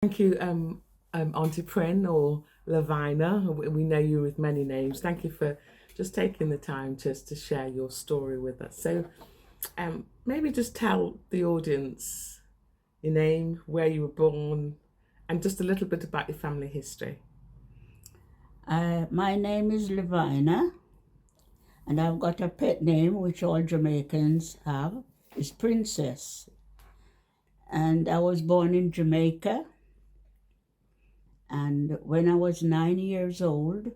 Thank you, Auntie Pren or Levina. We know you with many names. Thank you for just taking the time just to share your story with us. So, maybe just tell the audience your name, where you were born, and just a little bit about your family history. My name is Levina, and I've got a pet name which all Jamaicans have. It's Princess. And I was born in Jamaica, and when I was 9 years old,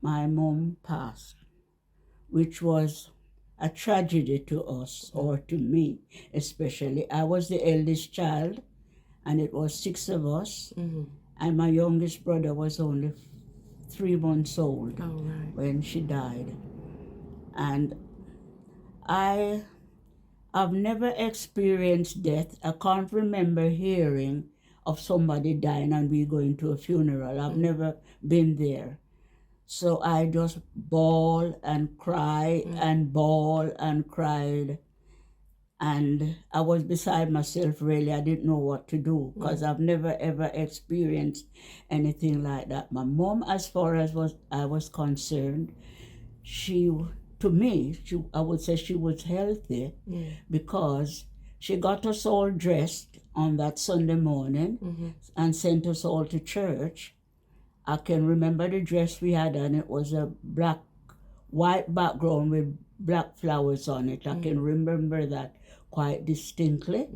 my mom passed, which was a tragedy to us, or to me especially. I was the eldest child, and it was six of us, and my youngest brother was only 3 months old when she died. And I've never experienced death. I can't remember hearing of somebody dying and we going to a funeral. I've never been there. So I just bawl and cry and bawl and cried. And I was beside myself, really. I didn't know what to do because I've never ever experienced anything like that. My mom, as far as I was concerned, she, to me, I would say she was healthy because she got us all dressed on that Sunday morning and sent us all to church. I can remember the dress we had on. It was a white background with black flowers on it. I can remember that quite distinctly.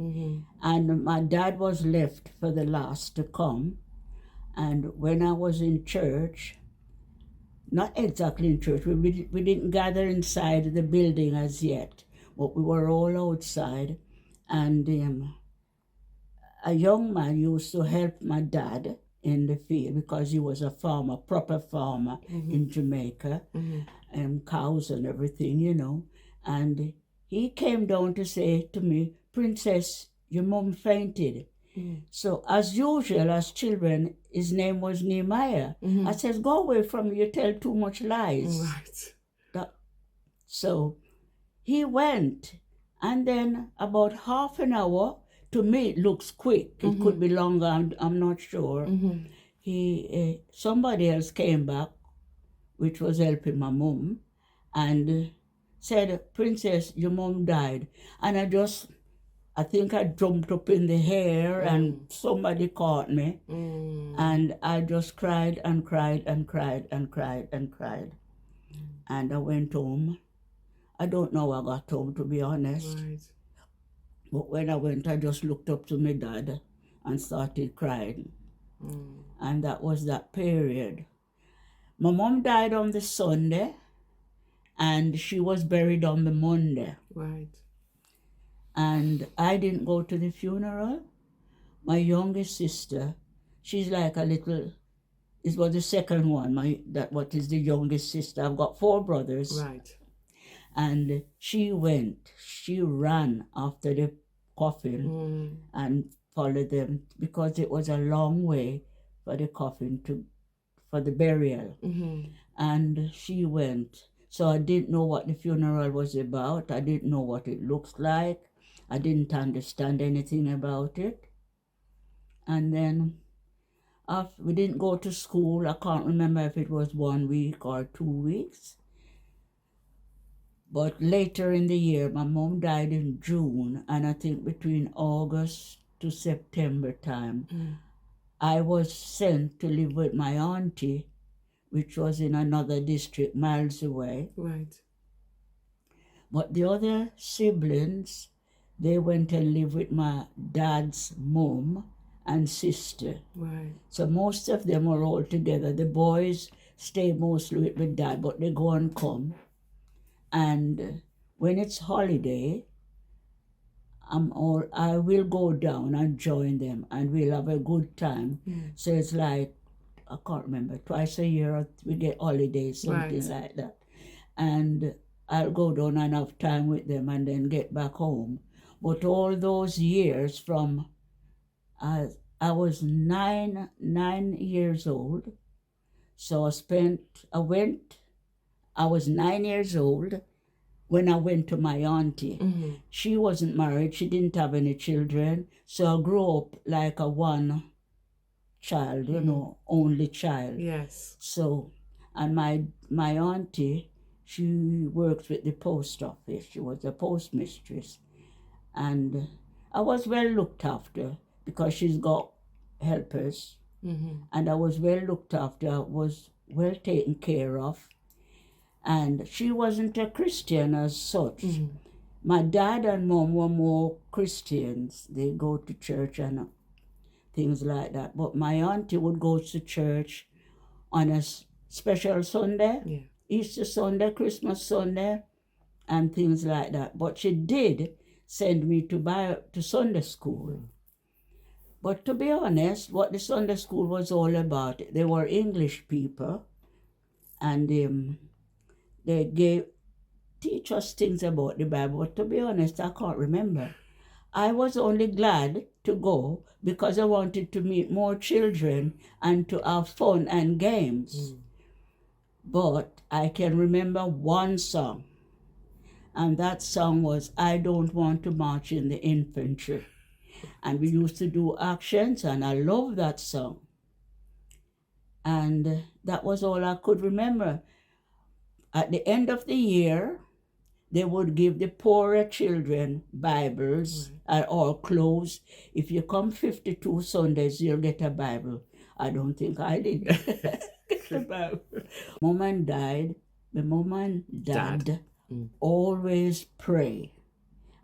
And my dad was left for the last to come. And when I was in church, not exactly in church, we didn't gather inside the building as yet, but we were all outside. And a young man used to help my dad in the field because he was a farmer, proper farmer in Jamaica, and cows and everything. And he came down to say to me, "Princess, your mom fainted." So as usual, as children, his name was Nehemiah. I says, "Go away from me, you tell too much lies." Right. So he went, and then about half an hour, to me it looks quick. It could be longer, I'm not sure. Somebody else came back, which was helping my mom, and said, "Princess, your mom died." And I think I jumped up in the air and somebody caught me. And I just cried and cried and cried and cried and cried. And I went home. I don't know how I got home, to be honest. Right. But when I went, I just looked up to my dad and started crying. And that was that period. My mom died on the Sunday, and she was buried on the Monday. Right. And I didn't go to the funeral. My youngest sister, she's like a little, it was the second one, what is the youngest sister. I've got 4 brothers. Right. And she ran after the coffin and followed them because it was a long way for the coffin for the burial. And she went. So I didn't know what the funeral was about. I didn't know what it looked like. I didn't understand anything about it. And then we didn't go to school. I can't remember if it was 1 week or 2 weeks. But later in the year, my mom died in June, and I think between August to September time, I was sent to live with my auntie, which was in another district miles away. Right. But the other siblings, they went and lived with my dad's mom and sister. Right. So most of them were all together. The boys stay mostly with my dad, but they go and come. And when it's holiday, I will go down and join them, and we'll have a good time. So it's like, I can't remember, twice a year we get holidays, something like that. And I'll go down and have time with them and then get back home. But all those years from I was 9 years old, so I was 9 years old when I went to my auntie. She wasn't married. She didn't have any children. So I grew up like a one child, you know, only child. Yes. So, and my auntie, she works with the post office. She was a postmistress, and I was well looked after because she's got helpers, and I was well looked after. I was well taken care of, and she wasn't a Christian as such. My dad and mom were more Christians. They go to church and things like that. But my auntie would go to church on a special Sunday, Yeah. Easter Sunday, Christmas Sunday, and things like that. But she did send me to Sunday school. But to be honest, what the Sunday school was all about, they were English people, and they teach us things about the Bible. But to be honest, I can't remember. I was only glad to go because I wanted to meet more children and to have fun and games. But I can remember one song, and that song was I Don't Want to March in the Infantry. And we used to do actions, and I love that song. And that was all I could remember. At the end of the year, they would give the poorer children Bibles or clothes. If you come 52 Sundays, you'll get a Bible. I don't think I did get a Bible. Mom and Dad, my mom and dad always pray.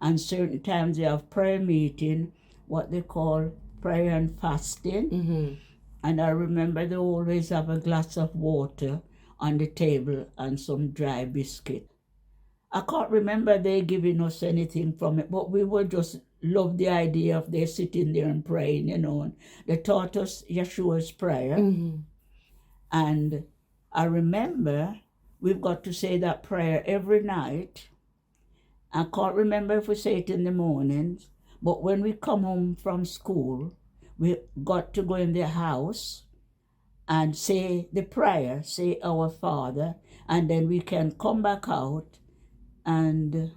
And certain times they have prayer meeting, what they call prayer and fasting. And I remember they always have a glass of water on the table and some dry biscuit. I can't remember they giving us anything from it, but we would just love the idea of they sitting there and praying, you know. And they taught us Yeshua's prayer. And I remember we've got to say that prayer every night. I can't remember if we say it in the mornings, but when we come home from school, we got to go in the house and say the prayer, say our Father, and then we can come back out and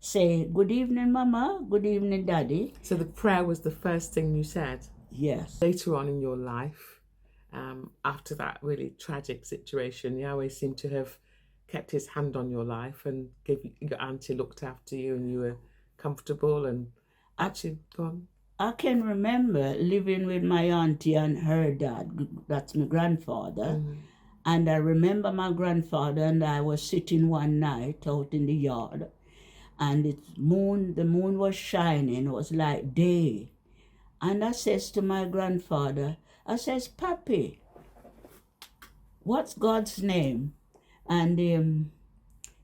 say, good evening, Mama, good evening, Daddy. So the prayer was the first thing you said. Yes. Later on in your life, after that really tragic situation, Yahweh seemed to have kept his hand on your life and your auntie looked after you and you were comfortable and actually gone. I can remember living with my auntie and her dad, that's my grandfather. And I remember my grandfather and I was sitting one night out in the yard, and the moon was shining, it was like day. And I says to my grandfather, I says, Papi, what's God's name? And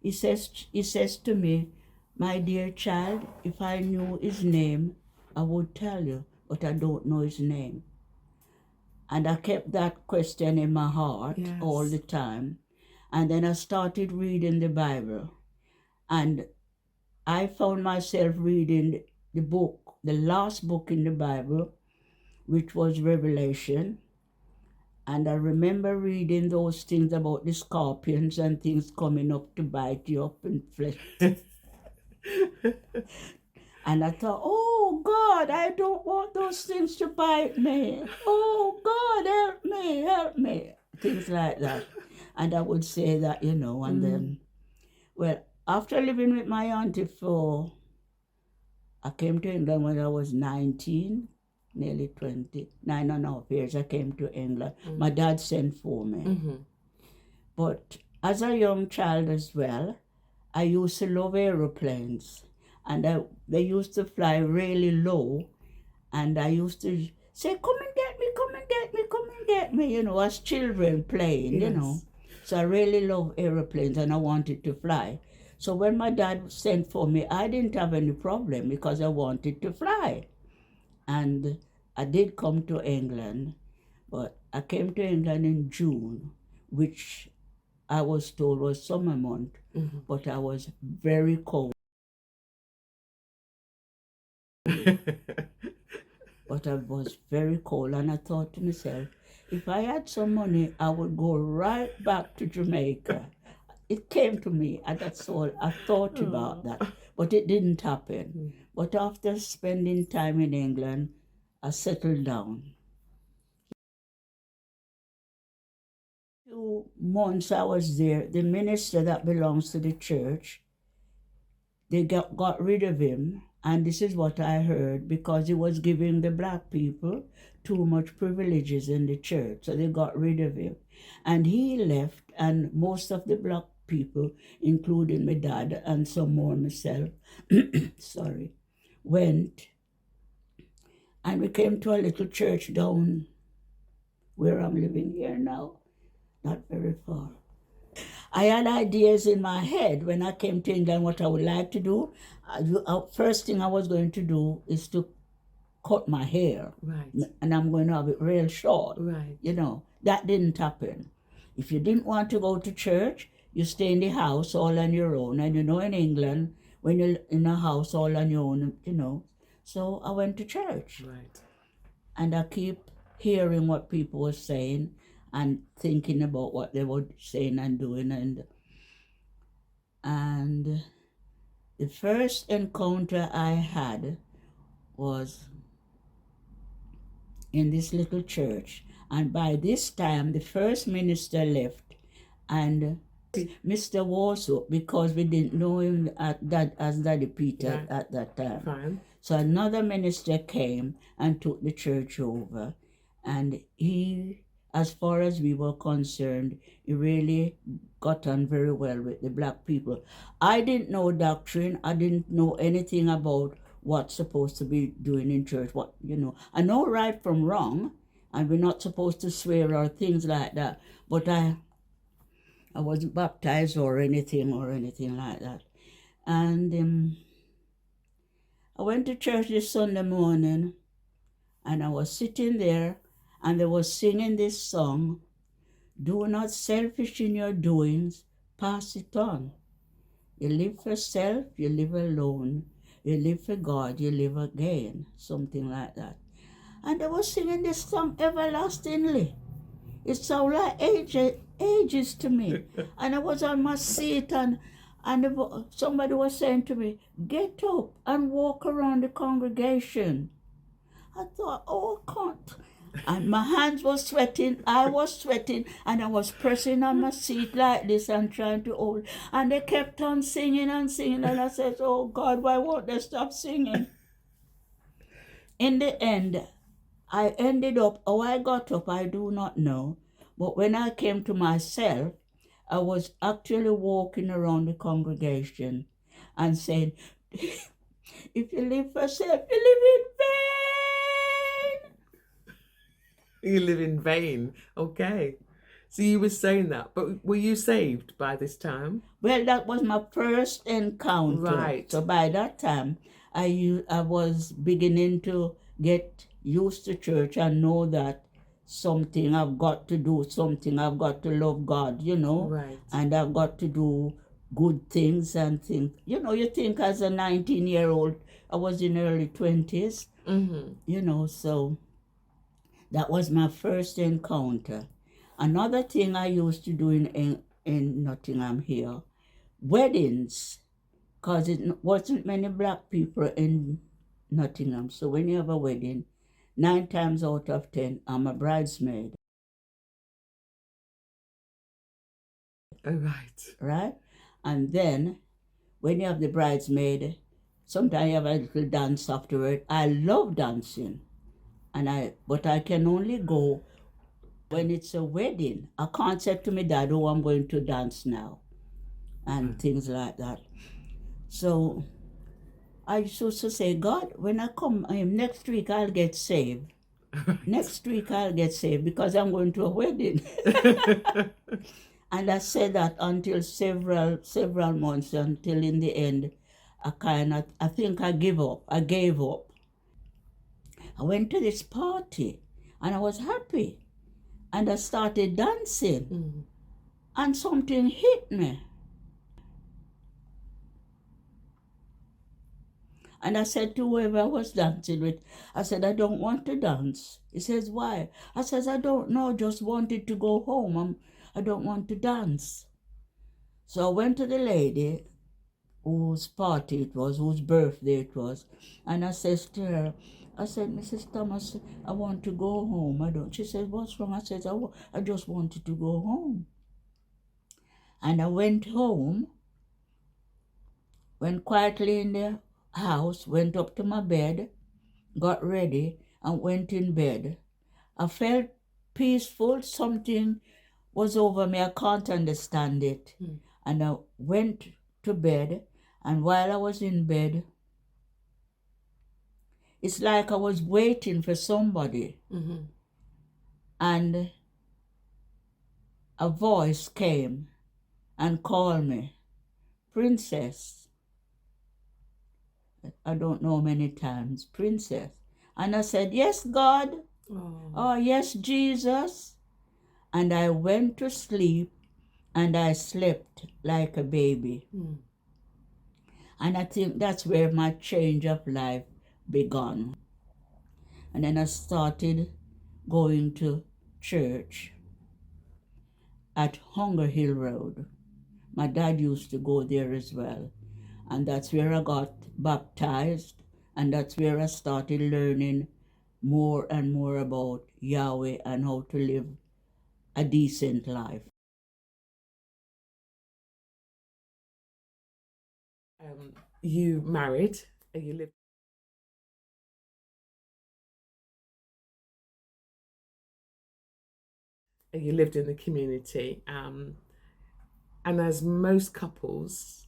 he says to me, my dear child, if I knew his name, I would tell you, but I don't know his name. And I kept that question in my heart all the time. And then I started reading the Bible. And I found myself reading the book, the last book in the Bible, which was Revelation. And I remember reading those things about the scorpions and things coming up to bite you up in flesh. And I thought, oh God, I don't want those things to bite me. Oh God, help me. Things like that. And I would say that, you know, and then, well, after living with my auntie I came to England when I was 19, nearly 20, 9.5 years I came to England. My dad sent for me. But as a young child as well, I used to love aeroplanes. And they used to fly really low. And I used to say, come and get me, come and get me, come and get me, you know, as children playing, you know. So I really love aeroplanes and I wanted to fly. So when my dad sent for me, I didn't have any problem because I wanted to fly. And I did come to England, but I came to England in June, which I was told was summer month, but I was very cold. But I was very cold, and I thought to myself, if I had some money, I would go right back to Jamaica. It came to me, and that's all. I thought about that, but it didn't happen. But after spending time in England, I settled down. Few months I was there, the minister that belongs to the church, they got rid of him. And this is what I heard, because he was giving the black people too much privileges in the church. So they got rid of him. And he left, and most of the black people, including my dad and some more myself, sorry, went. And we came to a little church down where I'm living here now, not very far. I had ideas in my head when I came to England what I would like to do. First thing I was going to do is to cut my hair. Right. And I'm going to have it real short. Right. You know, that didn't happen. If you didn't want to go to church, you stay in the house all on your own. And you know, in England, when you're in a house all on your own, you know. So I went to church. Right. And I keep hearing what people were saying and thinking about what they were saying and doing. And the first encounter I had was in this little church. And by this time, the first minister left, and Mr. Warsaw, because we didn't know him as Daddy Peter at that time. Fine. So another minister came and took the church over. And he, as far as we were concerned, he really got on very well with the black people. I didn't know doctrine. I didn't know anything about what's supposed to be doing in church. What, you know, I know right from wrong, and we're not supposed to swear or things like that. But I wasn't baptized or anything like that. And I went to church this Sunday morning, and I was sitting there, and they were singing this song, "Do not selfish in your doings, pass it on. You live for self, you live alone. You live for God, you live again." Something like that. And they were singing this song everlastingly. It sounded like ages to me. And I was on my seat, and somebody was saying to me, "Get up and walk around the congregation." I thought, oh, I can't. And my hands were sweating, I was sweating, and I was pressing on my seat like this and trying to hold. And they kept on singing and singing, and I said, oh God, why won't they stop singing? In the end, I ended up, how I got up, I do not know. But when I came to myself, I was actually walking around the congregation and saying, if you live for self, you live in vain. You live in vain. Okay. So you were saying that, but were you saved by this time? Well, that was my first encounter. Right. So by that time, I was beginning to get used to church and know that something I've got to do, something I've got to love God, you know. Right. And I've got to do good things and things. You know, you think as a 19-year-old, I was in early 20s, you know, so that was my first encounter. Another thing I used to do in Nottingham here, weddings, because it wasn't many black people in Nottingham. So when you have a wedding, 9 times out of 10, I'm a bridesmaid. Oh, right. Right? And then when you have the bridesmaid, sometimes you have a little dance afterward. I love dancing. But I can only go when it's a wedding. I can't say to my dad, oh, I'm going to dance now, and things like that. So I used to say, God, when I come next week, I'll get saved. Right. Next week, I'll get saved because I'm going to a wedding. And I said that until several months, until in the end, I think I gave up. I went to this party, and I was happy. And I started dancing, and something hit me. And I said to whoever I was dancing with, I said, I don't want to dance. He says, why? I says, I don't know, just wanted to go home. I don't want to dance. So I went to the lady whose party it was, whose birthday it was, and I says to her, I said, Mrs. Thomas, I want to go home. I don't. She said, what's wrong? I said, I just wanted to go home. And I went home, went quietly in the house, went up to my bed, got ready, and went in bed. I felt peaceful. Something was over me. I can't understand it. And I went to bed, and while I was in bed, it's like I was waiting for somebody. And a voice came and called me, Princess. I don't know many times, Princess. And I said, yes, God. Oh, yes, Jesus. And I went to sleep, and I slept like a baby. And I think that's where my change of life began. And then I started going to church at Hunger Hill Road. My dad used to go there as well. And that's where I got baptized. And that's where I started learning more and more about Yahweh and how to live a decent life. You married, you lived. You lived in the community, and as most couples,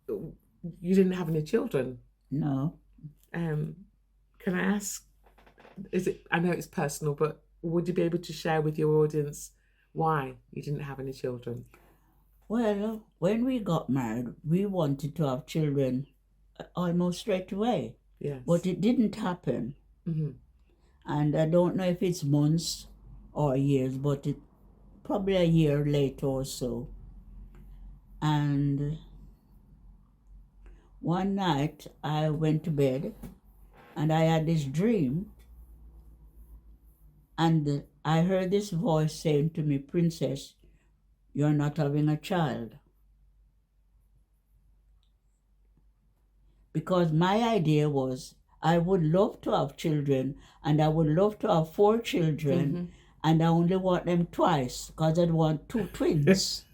you didn't have any children. No. Can I ask? Is it? I know it's personal, but would you be able to share with your audience why you didn't have any children? Well, when we got married, we wanted to have children almost straight away. Yes. But it didn't happen. And I don't know if it's months or years, but it probably a year later or so. And one night I went to bed and I had this dream, and I heard this voice saying to me, Princess, you're not having a child. Because my idea was I would love to have children, and I would love to have 4 children, and I only want them twice because I'd want 2 twins.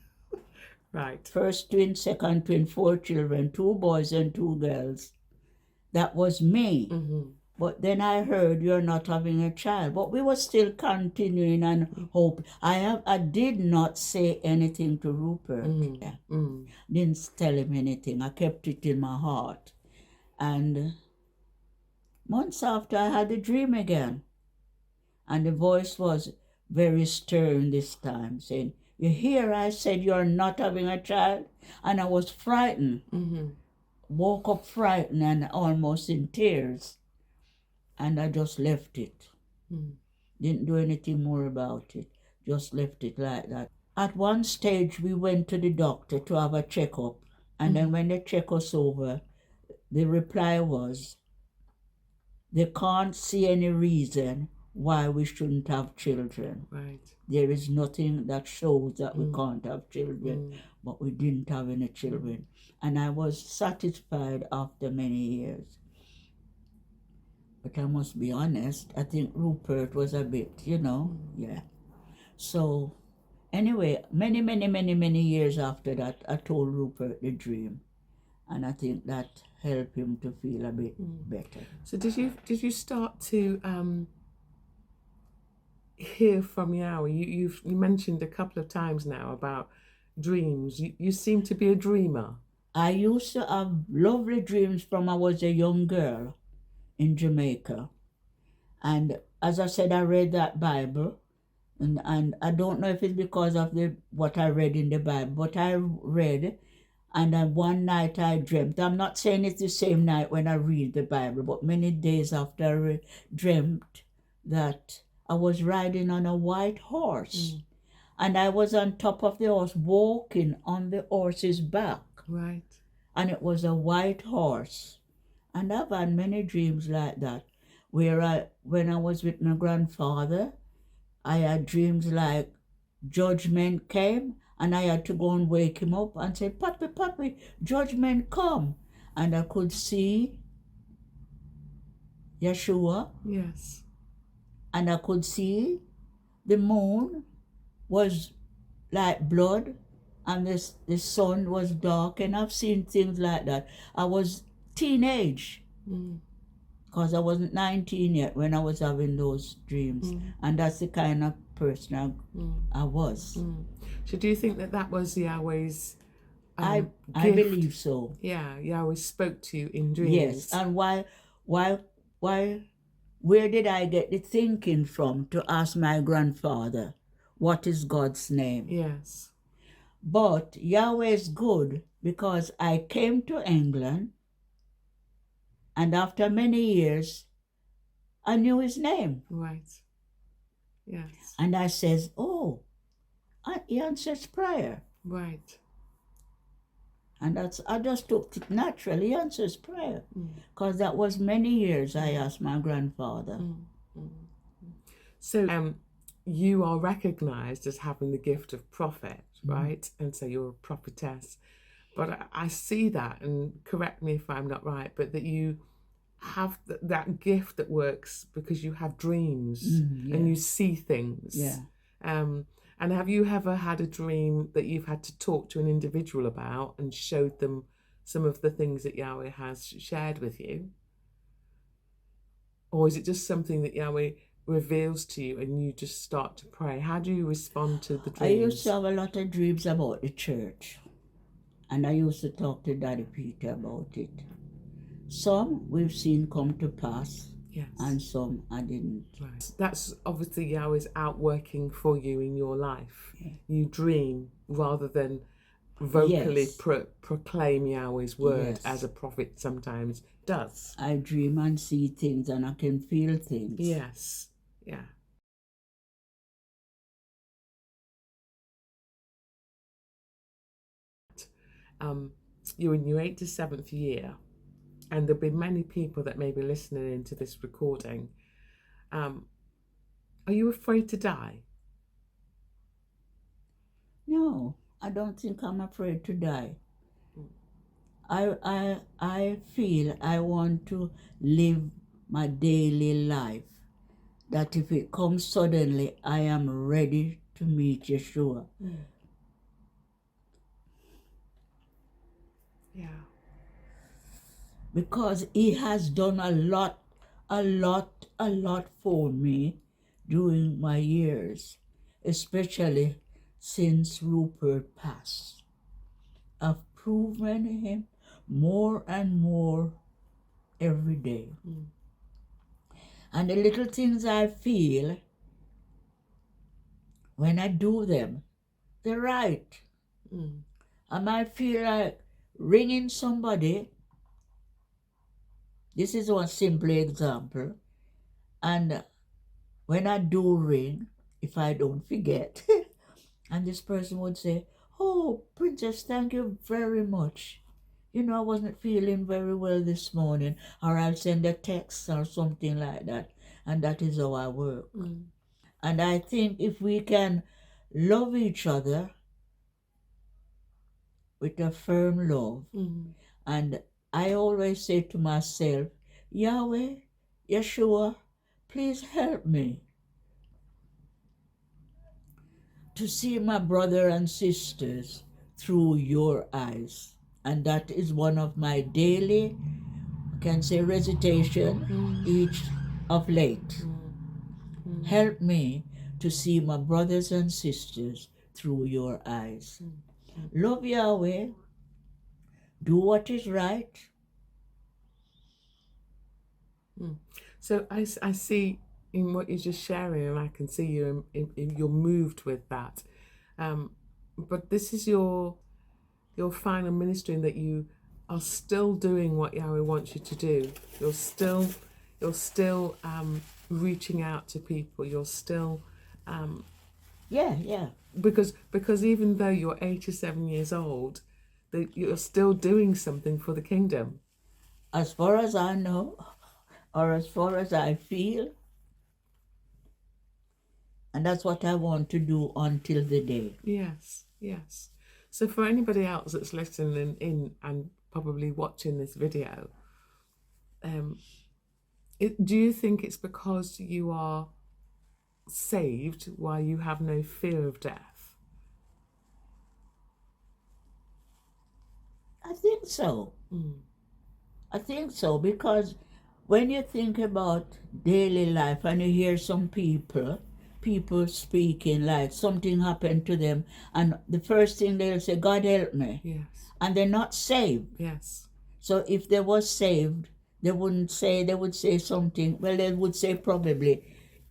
Right. First twin, second twin, 4 children, 2 boys and 2 girls. That was me. But then I heard you're not having a child. But we were still continuing and hope. I did not say anything to Rupert. Didn't tell him anything. I kept it in my heart. And months after, I had a dream again. And the voice was very stern this time, saying, you hear I said you're not having a child? And I was frightened. Woke up frightened and almost in tears. And I just left it. Didn't do anything more about it. Just left it like that. At one stage, we went to the doctor to have a checkup. And then when they check us over, the reply was, they can't see any reason why we shouldn't have children. Right. There is nothing that shows that we can't have children, but we didn't have any children. And I was satisfied after many years. But I must be honest, I think Rupert was a bit, yeah. So anyway, many years after that, I told Rupert the dream. And I think that helped him to feel a bit better. So did you start to hear from Yahweh? You mentioned a couple of times now about dreams. You seem to be a dreamer. I used to have lovely dreams from I was a young girl in Jamaica. And as I said, I read that Bible. And I don't know if it's because of what I read in the Bible, but I read, and then one night I dreamt. I'm not saying it's the same night when I read the Bible, but many days after I dreamt that I was riding on a white horse. And I was on top of the horse, walking on the horse's back. Right. And it was a white horse. And I've had many dreams like that, where when I was with my grandfather, I had dreams like judgment came, and I had to go and wake him up and say, Papi, judgment come. And I could see Yeshua, Yes. and I could see the moon was like blood, and the sun was dark, and I've seen things like that. I was teenage, because I wasn't 19 yet when I was having those dreams, and that's the kind of person I was. So do you think that that was Yahweh's I gift? believe so. Yeah, Yahweh spoke to you in dreams. Yes, and why, where did I get the thinking from to ask my grandfather, what is God's name? Yes. But Yahweh is good, because I came to England, and after many years, I knew his name. Right. Yes. And I says, oh, he answers prayer. Right. And I just took it naturally. He answers prayer. Because that was many years I asked my grandfather. So you are recognized as having the gift of prophet, right? And so you're a prophetess. But I see that, and correct me if I'm not right, but that you have that gift that works because you have dreams and you see things. Yeah. And have you ever had a dream that you've had to talk to an individual about and showed them some of the things that Yahweh has shared with you? Or is it just something that Yahweh reveals to you and you just start to pray? How do you respond to the dreams? I used to have a lot of dreams about the church. And I used to talk to Daddy Peter about it. Some we've seen come to pass. Yes. And some I didn't. Right. That's obviously Yahweh's outworking for you in your life. Yeah. You dream rather than vocally proclaim Yahweh's word as a prophet sometimes does. I dream and see things, and I can feel things. Yes. Yeah. You're in your 87th year, and there'll be many people that may be listening into this recording. Are you afraid to die? No, I don't think I'm afraid to die. I feel I want to live my daily life, that if it comes suddenly, I am ready to meet Yeshua. Yeah. Because he has done a lot for me during my years, especially since Rupert passed. I've proven him more and more every day. And the little things I feel, when I do them, they're right. I might feel like ringing somebody. This is one simple example. And when I do ring, if I don't forget, and this person would say, oh, Princess, thank you very much. You know, I wasn't feeling very well this morning. Or I'll send a text or something like that. And that is how I work. And I think if we can love each other with a firm love, and I always say to myself, Yahweh, Yeshua, please help me to see my brother and sisters through your eyes. And that is one of my daily, I can say, recitation each of late. Help me to see my brothers and sisters through your eyes. Love Yahweh. Do what is right. So I see in what you're just sharing, and I can see you're moved with that. But this is your final ministry, in that you are still doing what Yahweh wants you to do. You're still reaching out to people. You're still because even though you're 87 years old, you're still doing something for the kingdom. As far as I know, or as far as I feel, and that's what I want to do until the day. Yes. So for anybody else that's listening in and probably watching this video, Do you think it's because you are saved why you have no fear of death? I think so. Mm. I think so, because when you think about daily life and you hear some people speaking like something happened to them, and the first thing they'll say, God help me. Yes. And they're not saved. Yes. So if they was saved, they would say something, well, they would say probably,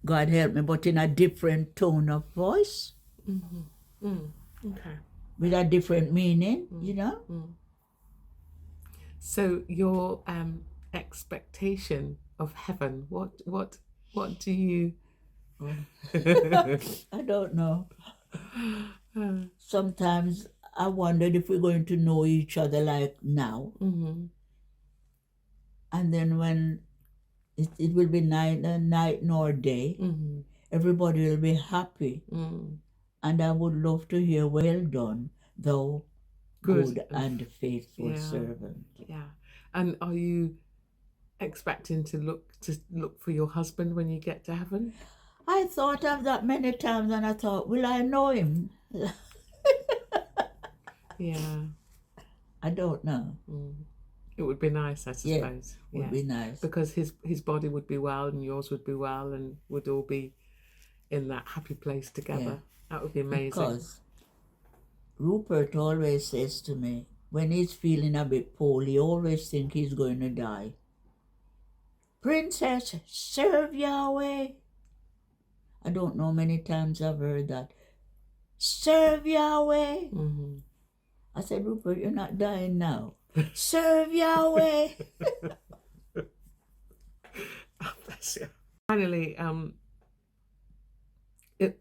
God help me, but in a different tone of voice, Okay. with a different meaning, you know? So your expectation of heaven, what do you? I don't know. Sometimes I wondered if we're going to know each other like now. And then when it will be night nor day, everybody will be happy. And I would love to hear, well done, thou good and faithful servant. Yeah. And are you expecting to look for your husband when you get to heaven? I thought of that many times, and I thought, will I know him? Yeah. I don't know. It would be nice, I Yeah, suppose. would be nice. Because his body would be well and yours would be well and would all be in that happy place together. That would be amazing. Because Rupert always says to me, when he's feeling a bit poorly, he always think he's going to die. Princess, serve Yahweh. I don't know many times I've heard that. Serve Yahweh. I said, Rupert, you're not dying now. Serve Yahweh. Oh, bless you. Finally,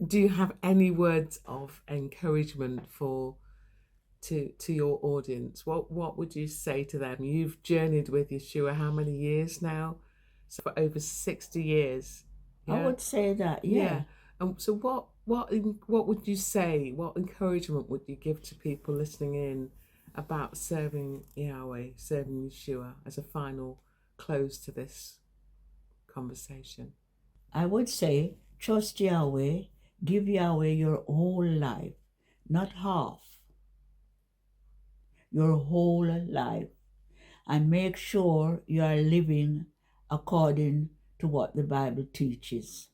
do you have any words of encouragement to your audience? What would you say to them? You've journeyed with Yeshua how many years now? So for over 60 years. I would say that, yeah. So what would you say? What encouragement would you give to people listening in about serving Yahweh, serving Yeshua, as a final close to this conversation? I would say, trust Yahweh, give Yahweh your whole life, not half. Your whole life. And make sure you are living according to what the Bible teaches.